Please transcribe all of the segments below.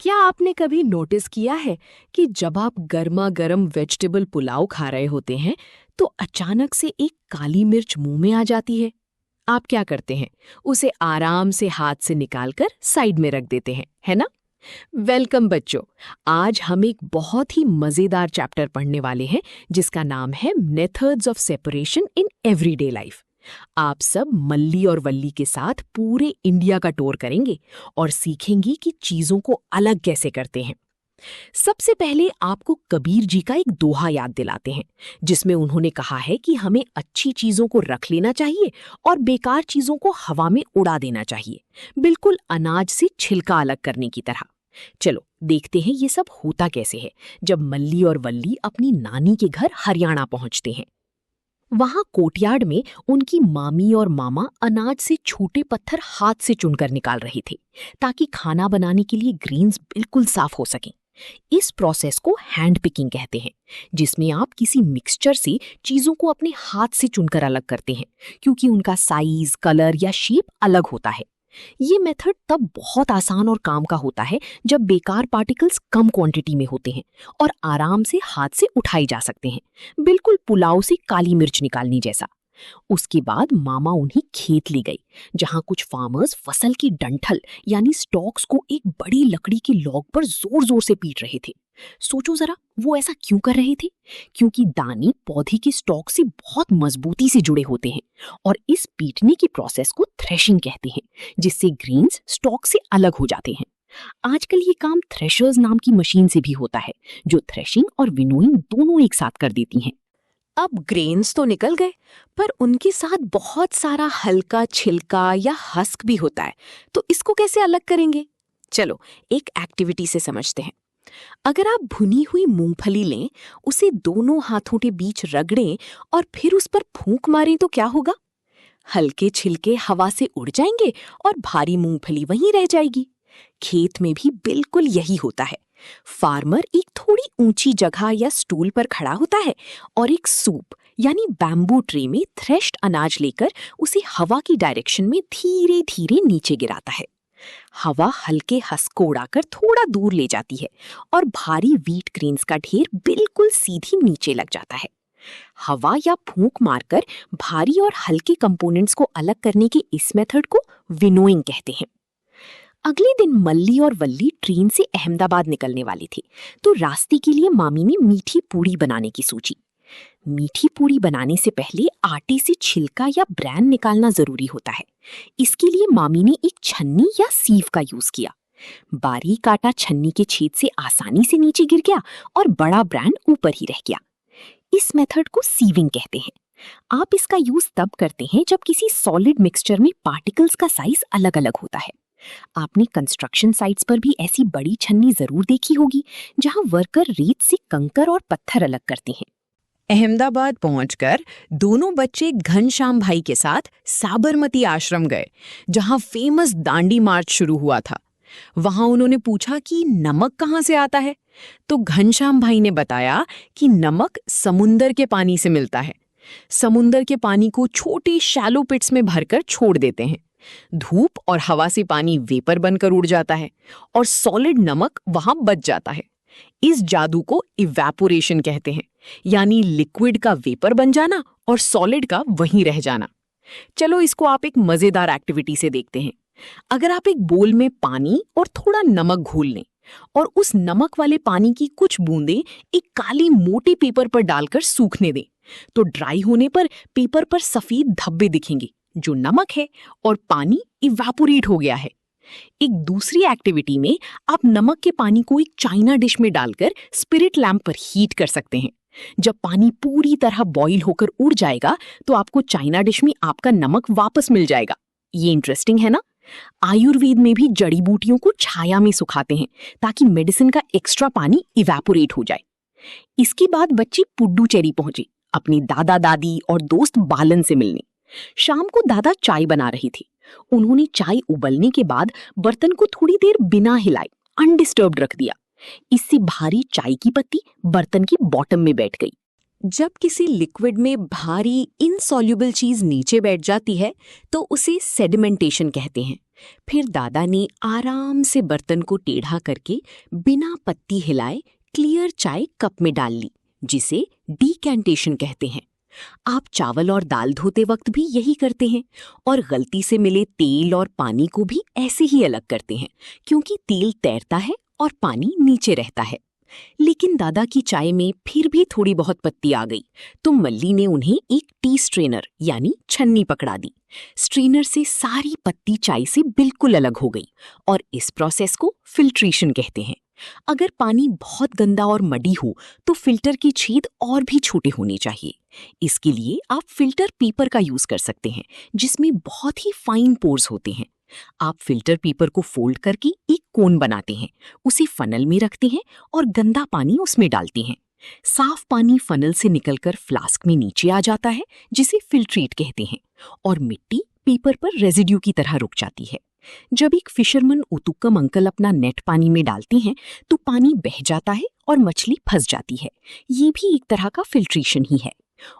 क्या आपने कभी नोटिस किया है कि जब आप गर्मा गर्म वेजिटेबल पुलाव खा रहे होते हैं तो अचानक से एक काली मिर्च मुंह में आ जाती है? आप क्या करते हैं? उसे आराम से हाथ से निकालकर साइड में रख देते हैं, है ना? वेलकम बच्चों। आज हम एक बहुत ही मजेदार चैप्टर पढ़ने वाले हैं जिसका नाम है methods of separation in everyday life. आप सब मल्ली और वल्ली के साथ पूरे इंडिया का टूर करेंगे और सीखेंगे कि चीजों को अलग कैसे करते हैं। सबसे पहले आपको कबीर जी का एक दोहा याद दिलाते हैं जिसमें उन्होंने कहा है कि हमें अच्छी चीजों को रख लेना चाहिए और बेकार चीजों को हवा में उड़ा देना चाहिए, बिल्कुल अनाज से छिलका अलग करने की तरह। चलो देखते हैं ये सब होता कैसे है जब मल्ली और वल्ली अपनी नानी के घर हरियाणा पहुंचते हैं। वहां कोर्टयार्ड में उनकी मामी और मामा अनाज से छोटे पत्थर हाथ से चुनकर निकाल रहे थे ताकि खाना बनाने के लिए ग्रेन्स बिल्कुल साफ हो सकें। इस प्रोसेस को हैंड पिकिंग कहते हैं, जिसमें आप किसी मिक्सचर से चीजों को अपने हाथ से चुनकर अलग करते हैं क्योंकि उनका साइज, कलर या शेप अलग होता है। ये मेथड तब बहुत आसान और काम का होता है जब बेकार पार्टिकल्स कम क्वांटिटी में होते हैं और आराम से हाथ से उठाए जा सकते हैं, बिल्कुल पुलाव से काली मिर्च निकालने जैसा। उसके बाद मामा उन्हें खेत ले गई जहां कुछ फार्मर्स फसल की डंठल यानी स्टॉक्स को एक बड़ी लकड़ी की लॉग पर जोर जोर से पीट रहे थे। सोचो जरा, वो ऐसा क्यों कर रहे थे? क्योंकि दाने पौधे के स्टॉक से बहुत मजबूती से जुड़े होते हैं और इस पीटने की प्रोसेस को थ्रेशिंग कहते हैं, जिससे ग्रेन्स स्टॉक से अलग हो जाते हैं। आजकल ये काम थ्रेशर्स नाम की मशीन से भी होता है जो थ्रेशिंग और विनोइंग दोनों एक साथ कर देती हैं। अब ग्रेन्स तो निकल गए, पर उनके साथ बहुत सारा हल्का छिलका या हस्क भी होता है, तो इसको कैसे अलग करेंगे? चलो एक एक्टिविटी से समझते हैं। अगर आप भुनी हुई मूंगफली लें, उसे दोनों हाथों के बीच रगड़ें और फिर उस पर फूंक मारें तो क्या होगा? हल्के छिलके हवा से उड़ जाएंगे और भारी मूंगफली वहीं रह जाएगी। खेत में भी बिल्कुल यही होता है। फार्मर एक थोड़ी ऊंची जगह या स्टूल पर खड़ा होता है और एक सूप यानी बैम्बू ट्रे में थ्रेश्ड अनाज लेकर उसे हवा की डायरेक्शन में धीरे धीरे नीचे गिराता है। हवा हल्के हस्क को उड़ाकर थोड़ा दूर ले जाती है और भारी व्हीट ग्रेन्स का ढेर बिल्कुल सीधी नीचे लग जाता है। हवा या फूंक मारकर भारी और हल्के कंपोनेंट्स को अलग करने के इस मेथड को विनोइंग कहते हैं। अगले दिन मल्ली और वल्ली ट्रेन से अहमदाबाद निकलने वाली थी, तो रास्ते के लिए मामी ने मीठी पूड़ी बनाने की सोची। मीठी पूड़ी बनाने से पहले आटे से छिलका या ब्रैन निकालना जरूरी होता है। इसके लिए मामी ने एक छन्नी या सीव का यूज किया। बारीक आटा छन्नी के छेद से आसानी से नीचे गिर गया और बड़ा ब्रैन ऊपर ही रह गया। इस मेथड को सीविंग कहते हैं। आप इसका यूज तब करते हैं जब किसी सॉलिड मिक्सचर में पार्टिकल्स का साइज अलग अलग होता है। आपने कंस्ट्रक्शन साइट्स पर भी ऐसी बड़ी छन्नी जरूर देखी होगी जहां वर्कर रेत से कंकर और पत्थर अलग करते हैं। अहमदाबाद पहुंचकर दोनों बच्चे घनश्याम भाई के साथ साबरमती आश्रम गए जहां फेमस दांडी मार्च शुरू हुआ था। वहां उन्होंने पूछा कि नमक कहां से आता है, तो घनश्याम भाई ने बताया कि नमक समुंदर के पानी से मिलता है। समुंदर के पानी को छोटे शैलो पिट्स में भरकर छोड़ देते हैं। धूप और हवा से पानी वेपर बनकर उड़ जाता है और सॉलिड नमक वहां बच जाता है। इस जादू को इवैपोरेशन कहते हैं, यानी लिक्विड का वेपर बन जाना और सॉलिड का वहीं रह जाना। चलो इसको आप एक मजेदार एक्टिविटी से देखते हैं। अगर आप एक बोल में पानी और थोड़ा नमक घोल लें और उस नमक वाले पानी की कुछ बूंदें एक काली मोटे पेपर पर डालकर सूखने दें, तो ड्राई होने पर पेपर पर सफेद धब्बे दिखेंगे जो नमक है और पानी इवैपोरेट हो गया है। एक दूसरी एक्टिविटी में आप नमक के पानी को एक चाइना डिश में डालकर स्पिरिट लैंप पर हीट कर सकते हैं। जब पानी पूरी तरह बॉईल होकर उड़ जाएगा तो आपको चाइना डिश में आपका नमक वापस मिल जाएगा। ये इंटरेस्टिंग है ना? आयुर्वेद में भी जड़ी बूटियों को छाया में सुखाते हैं ताकि मेडिसिन का एक्स्ट्रा पानी इवैपोरेट हो जाए। इसके बाद बच्चे पुडुचेरी पहुंचे अपनी दादा दादी और दोस्त बालन से मिलने। शाम को दादा चाय बना रही थी। उन्होंने चाय उबलने के बाद बर्तन को थोड़ी देर बिना हिलाए अनडिस्टर्ब्ड रख दिया। इससे भारी चाय की पत्ती बर्तन की बॉटम में बैठ गई। जब किसी लिक्विड में भारी इनसॉल्युबल चीज नीचे बैठ जाती है तो उसे सेडिमेंटेशन कहते हैं। फिर दादा ने आराम से बर्तन को टेढ़ा करके बिना पत्ती हिलाए क्लियर चाय कप में डाल ली, जिसे डीकैंटेशन कहते हैं। आप चावल और दाल धोते वक्त भी यही करते हैं और गलती से मिले तेल और पानी को भी ऐसे ही अलग करते हैं, क्योंकि तेल तैरता है और पानी नीचे रहता है। लेकिन दादा की चाय में फिर भी थोड़ी बहुत पत्ती आ गई, तो मल्ली ने उन्हें एक टी स्ट्रेनर यानी छन्नी पकड़ा दी। स्ट्रेनर से सारी पत्ती चाय से बिल्कुल अलग हो गई और इस प्रोसेस को फिल्ट्रेशन कहते हैं। अगर पानी बहुत गंदा और मडी हो तो फिल्टर के छेद और भी छोटे होने चाहिए। इसके लिए आप फिल्टर पेपर का यूज कर सकते हैं, जिसमें बहुत ही फाइन पोर्स होते हैं। आप फिल्टर पेपर को फोल्ड करके एक कोन बनाते हैं, उसे फनल में रखते हैं और गंदा पानी उसमें डालते हैं। साफ पानी फनल से निकलकर फ्लास्क में नीचे आ जाता है, जिसे फिल्ट्रेट कहते हैं, और मिट्टी पेपर पर रेजिड्यू की तरह रुक जाती है। जब एक फिशरमैन उतुक्कम अंकल अपना नेट पानी में डालते हैं तो पानी बह जाता है और मछली फंस जाती है। ये भी एक तरह का फिल्ट्रेशन ही है।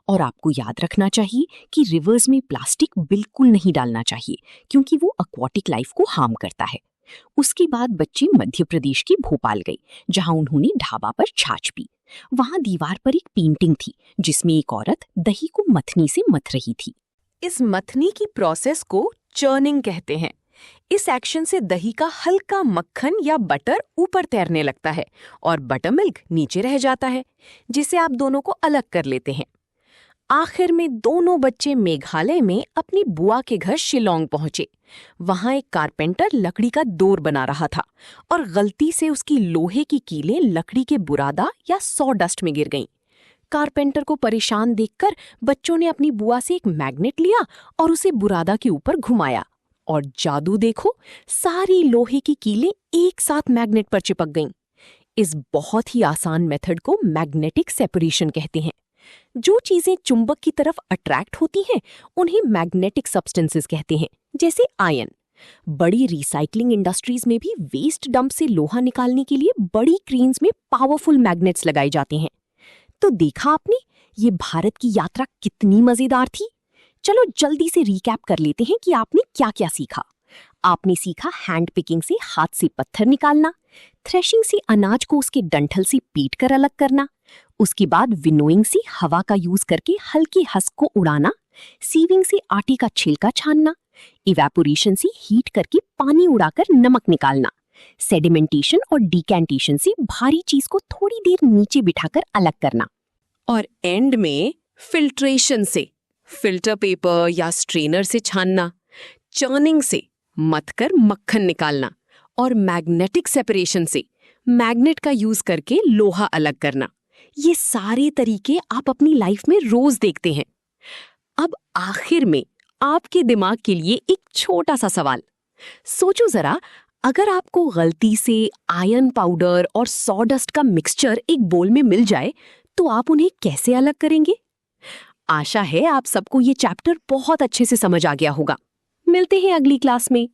और आपको याद रखना चाहिए कि रिवर्स में प्लास्टिक बिल्कुल नहीं डालना चाहिए, क्योंकि वो एक्वाटिक लाइफ को हार्म करता है। उसके बाद बच्चे मध्य प्रदेश के भोपाल गए, जहां उन्होंने ढाबा पर छाछ पी। वहां दीवार पर एक पेंटिंग थी जिसमें एक औरत दही को मथनी से मथ रही थी। इस मथनी की प्रोसेस को चर्निंग कहते हैं। इस एक्शन से दही का हल्का मक्खन या बटर ऊपर तैरने लगता है और बटर मिल्क नीचे रह जाता है, जिसे आप दोनों को अलग कर लेते हैं। आखिर में दोनों बच्चे मेघालय में अपनी बुआ के घर शिलोंग पहुंचे। वहां एक कारपेंटर लकड़ी का डोर बना रहा था और गलती से उसकी लोहे की कीलें लकड़ी के बुरादा या सॉडस्ट में गिर गईं। कारपेंटर को परेशान देखकर बच्चों ने अपनी बुआ से एक मैग्नेट लिया और उसे बुरादा के ऊपर घुमाया, और जादू देखो, सारी लोहे की कीलें एक साथ मैग्नेट पर चिपक गईं। इस बहुत ही आसान मेथड को मैग्नेटिक सेपरेशन कहते हैं। जो चीजें चुंबक की तरफ अट्रैक्ट होती हैं उन्हें मैग्नेटिक सब्सटेंसेस कहते हैं, जैसे आयन। बड़ी रिसाइकलिंग इंडस्ट्रीज में भी वेस्ट डंप से लोहा निकालने के लिए बड़ी क्रेन्स में पावरफुल मैग्नेट्स लगाए जाते हैं। तो देखा आपने, ये भारत की यात्रा कितनी मजेदार थी। चलो जल्दी से रिकैप कर लेते हैं कि आपने क्या क्या सीखा। आपने सीखा हैंड पिकिंग से हाथ से पत्थर निकालना, थ्रेशिंग से अनाज को उसके डंठल से पीट कर अलग करना, उसके बाद विनोइंग से हवा का यूज करके हल्के हस्क को उड़ाना, सीविंग से आटे का छिलका छानना, इवेपोरेशन से हीट करके पानी उड़ाकर नमक निकालना, सेडिमेंटेशन और डीकैंटेशन से भारी चीज को थोड़ी देर नीचे बिठाकर अलग करना, और एंड में फिल्ट्रेशन से फिल्टर पेपर या स्ट्रेनर से छानना, चर्निंग से मथकर मक्खन निकालना, और मैग्नेटिक सेपरेशन से मैग्नेट का यूज करके लोहा अलग करना। ये सारे तरीके आप अपनी लाइफ में रोज देखते हैं। अब आखिर में आपके दिमाग के लिए एक छोटा सा सवाल। सोचो जरा, अगर आपको गलती से आयरन पाउडर और सॉडस्ट का मिक्सचर एक बोल में मिल जाए तो आप उन्हें कैसे अलग करेंगे? आशा है आप सबको ये चैप्टर बहुत अच्छे से समझ आ गया होगा। मिलते हैं अगली क्लास में।